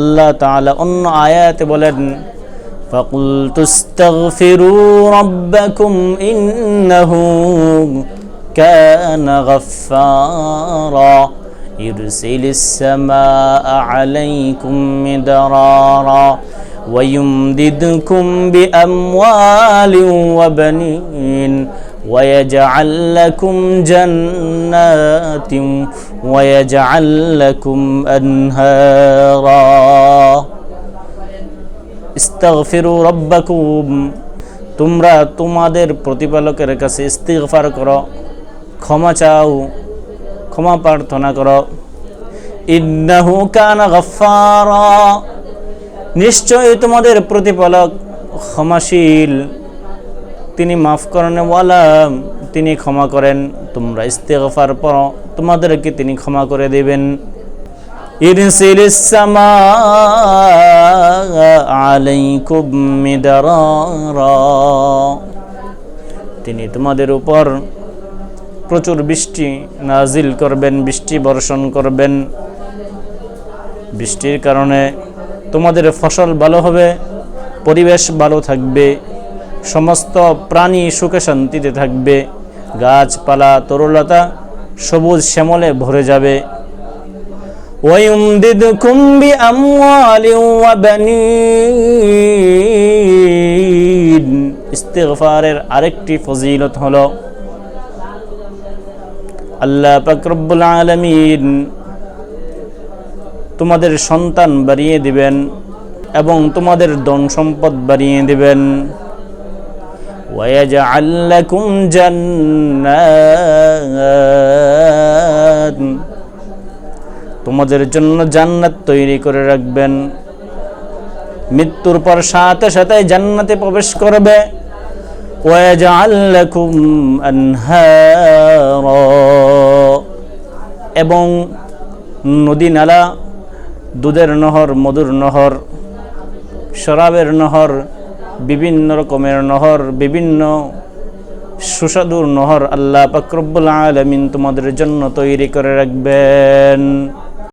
আল্লাহ তাআলা অন্য আয়াতে বলেন, فَقُلْتُ اسْتَغْفِرُوا رَبَّكُمْ إِنَّهُ كَانَ غَفَّارًا يُرْسِلِ السَّمَاءَ عَلَيْكُمْ مِدْرَارًا وَيُمْدِدْكُمْ بِأَمْوَالٍ وَبَنِينَ وَيَجْعَلْ لَكُمْ جَنَّاتٍ وَيَجْعَلْ لَكُمْ أَنْهَارًا ইস্তাগফিরু রাব্বাকুম, তোমরা তোমাদের প্রতিপালকের কাছে ইস্তিগফার করো, ক্ষমা চাও, ক্ষমা প্রার্থনা করো। ইন্নাহু কানা গাফফারা, নিশ্চয়ই তোমাদের প্রতিপালক ক্ষমাশীল, তিনি মাফ করেনওয়ালা, তিনি ক্ষমা করেন। তোমরা ইস্তিগফার পড়ো, তোমাদেরকে তিনি ক্ষমা করে দেবেন। ইরসিলিস সামাআ আলাইকুম মিদরারা, তিনি তোমাদের উপর প্রচুর বৃষ্টি নাজিল করবেন, বৃষ্টি বর্ষণ করবেন। বৃষ্টির কারণে তোমাদের ফসল ভালো হবে, পরিবেশ ভালো থাকবে, সমস্ত প্রাণী সুখে শান্তিতে থাকবে, গাছপালা তরুলতা সবুজ শ্যামলে ভরে যাবে। وَيُمْدِدْكُمْ بِأَمْوَالٍ وَبَنِينَ, ইস্তিগফারের আরেকটি ফজিলত হলো আল্লাহ পাক রব্বুল আলামিন তোমাদের সন্তান বাড়িয়ে দিবেন এবং তোমাদের ধন সম্পদ বাড়িয়ে দিবেন। وَيَجْعَلْ لَكُمْ جَنَّاتٍ, তোমাদের জন্য জান্নাত তৈরি করে রাখবেন। মৃত্যুর পর সাথে সাথে জান্নাতে প্রবেশ করবে। ওয়াজআল লাকুম আনহারা, এবং নদী নালা, দুধের নহর, মধুর নহর, শরাবের নহর, বিভিন্ন রকমের নহর, বিভিন্ন সুস্বাদুর নহর আল্লাহ পাক রব্বুল আলামিন তোমাদের জন্য তৈরি করে রাখবেন।